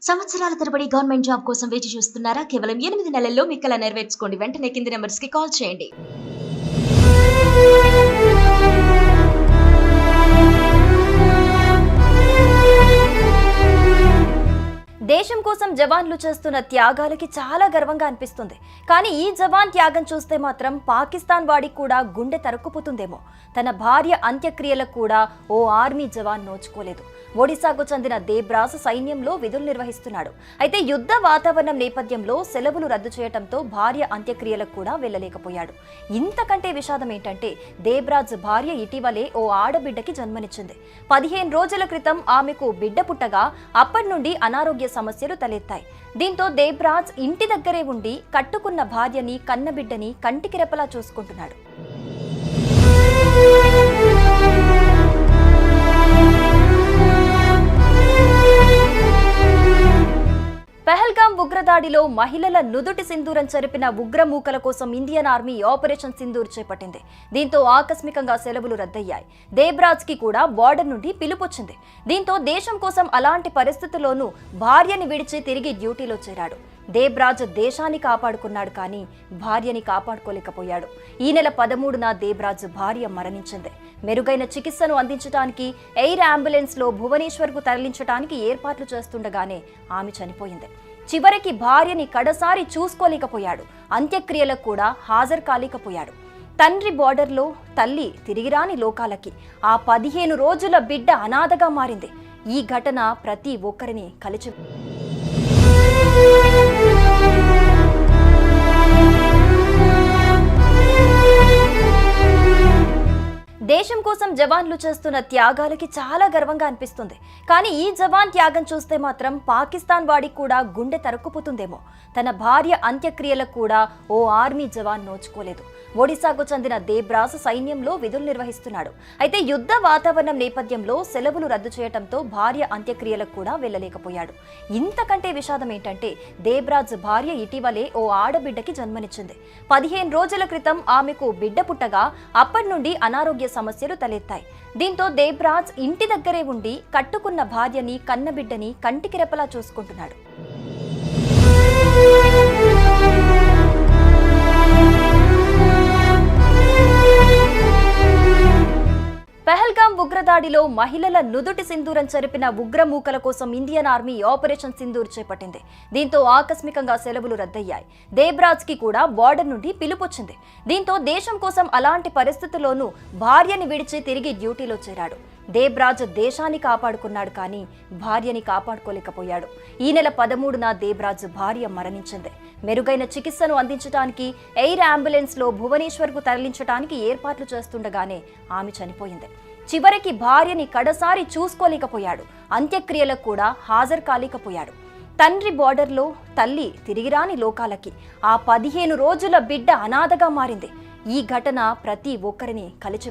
సంవత్సరాల తరబడి government job కోసం వేచి చూస్తున్నారా? కేవలం 8 నెలల్లో మీ కల నెరవేర్చుకోండి. వెంటనే కింది నెంబర్స్ కి కాల్ చేయండి. దేశం కోసం జవాన్లు చేస్తున్న త్యాగాలకి చాలా గర్వంగా అనిపిస్తుంది. కానీ ఈ జవాన్ త్యాగం చూస్తే మాత్రం పాకిస్తాన్ వాడికి కూడా గుండె తరుక్కుపోతుందేమో. తన భార్య అంత్యక్రియలకు కూడా ఓ ఆర్మీ జవాన్ నోచుకోలేదు. ఒడిశాకు చెందిన దేబ్రాస్ సైన్యంలో విధులు నిర్వహిస్తున్నాడు. అయితే యుద్ధ వాతావరణం నేపథ్యంలో సెలవులు రద్దు చేయడంతో భార్య అంత్యక్రియలకు కూడా వెళ్లలేకపోయాడు. ఇంతకంటే విషాదం ఏంటంటే దేబ్రాజ్ భార్య ఇటీవలే ఓ ఆడబిడ్డకి జన్మనిచ్చింది. 15 రోజుల క్రితం ఆమెకు బిడ్డ పుట్టగా అప్పటి నుండి అనారోగ్య సమస్యలు తలెత్తాయి. దీంతో దేబ్రాజ్ ఇంటి దగ్గరే ఉండి కట్టుకున్న భార్యని కన్నబిడ్డని కంటికి రెప్పలా చూసుకుంటున్నాడు. పహల్గాం ఉగ్రదాడిలో మహిళల నుదుటి సింధూరం చెరిపిన ఉగ్రమూకల కోసం ఇండియన్ ఆర్మీ ఆపరేషన్ సింధూర్ చేపట్టింది. దీంతో ఆకస్మికంగా సెలవులు రద్దయ్యాయి. దేబ్రాజ్ కి కూడా బార్డర్ నుండి పిలుపొచ్చింది. దీంతో దేశం కోసం అలాంటి పరిస్థితుల్లోనూ భార్యని విడిచి తిరిగి డ్యూటీలో చేరాడు. దేబ్రాజ్ దేశాన్ని కాపాడుకున్నాడు, కానీ భార్యని కాపాడుకోలేకపోయాడు. ఈ నెల 13న దేబ్రాజ్ భార్య మరణించింది. మెరుగైన చికిత్సను అందించడానికి ఎయిర్ అంబులెన్స్ లో భువనేశ్వర్ కు తరలించడానికి ఏర్పాట్లు చేస్తుండగానే ఆమె చనిపోయింది. చివరికి భార్యని కడసారి చూసుకోలేకపోయాడు. అంత్యక్రియలకు కూడా హాజరు కాలేకపోయాడు. తండ్రి బార్డర్లో, తల్లి తిరిగిరాని లోకాలకి. ఆ 15 రోజుల బిడ్డ అనాథగా మారింది. ఈ ఘటన ప్రతి ఒక్కరిని కలిచి దేశం కోసం జవాన్లు చేస్తున్న త్యాగాలకి చాలా గర్వంగా అనిపిస్తుంది. కానీ ఈ జవాన్ త్యాగం చూస్తే మాత్రం పాకిస్తాన్ వాడికి కూడా గుండె తరుక్కుపోతుందేమో. తన భార్య అంత్యక్రియలకు కూడా ఓ ఆర్మీ జవాన్ నోచుకోలేదు. ఒడిశాకు చెందిన దేబ్రాస్ సైన్యంలో విధులు నిర్వహిస్తున్నాడు. అయితే యుద్ధ వాతావరణం నేపథ్యంలో సెలవులు రద్దు చేయడంతో భార్య అంత్యక్రియలకు కూడా వెళ్లలేకపోయాడు. ఇంతకంటే విషాదం ఏంటంటే దేబ్రాజ్ భార్య ఇటీవలే ఓ ఆడబిడ్డకి జన్మనిచ్చింది. 15 రోజుల క్రితం ఆమెకు బిడ్డ పుట్టగా అప్పటి నుండి అనారోగ్య సమస్యలు తలెత్తాయి. దీంతో దేబ్రాజ్ ఇంటి దగ్గరే ఉండి కట్టుకున్న భార్యని కన్నబిడ్డని కంటికి రెప్పలా చూసుకుంటున్నాడు. పహల్గాం ఉగ్రదాడిలో మహిళల నుదుటి సింధూరం చెరిపిన ఉగ్రమూకల కోసం ఇండియన్ ఆర్మీ ఆపరేషన్ సింధూర్ చేపట్టింది. దీంతో ఆకస్మికంగా సెలవులు రద్దయ్యాయి. దేబ్రాజ్ కి కూడా బార్డర్ నుండి పిలుపొచ్చింది. దీంతో దేశం కోసం అలాంటి పరిస్థితుల్లోనూ భార్యని విడిచి తిరిగి డ్యూటీలో చేరాడు. దేబ్రాజ్ దేశాన్ని కాపాడుకున్నాడు, కానీ భార్యని కాపాడుకోలేకపోయాడు. ఈ నెల 13న దేబ్రాజ్ భార్య మరణించింది. మెరుగైన చికిత్సను అందించడానికి ఎయిర్ అంబులెన్స్ లో భువనేశ్వర్ కు తరలించడానికి ఏర్పాట్లు చేస్తుండగానే ఆమె చనిపోయింది. చివరికి భార్యని కడసారి చూసుకోలేకపోయాడు. అంత్యక్రియలకు కూడా హాజరు కాలేకపోయాడు. తండ్రి బార్డర్లో, తల్లి తిరిగిరాని లోకాలకి. ఆ 15 రోజుల బిడ్డ అనాథగా మారింది. ఈ ఘటన ప్రతి ఒక్కరిని కలిచి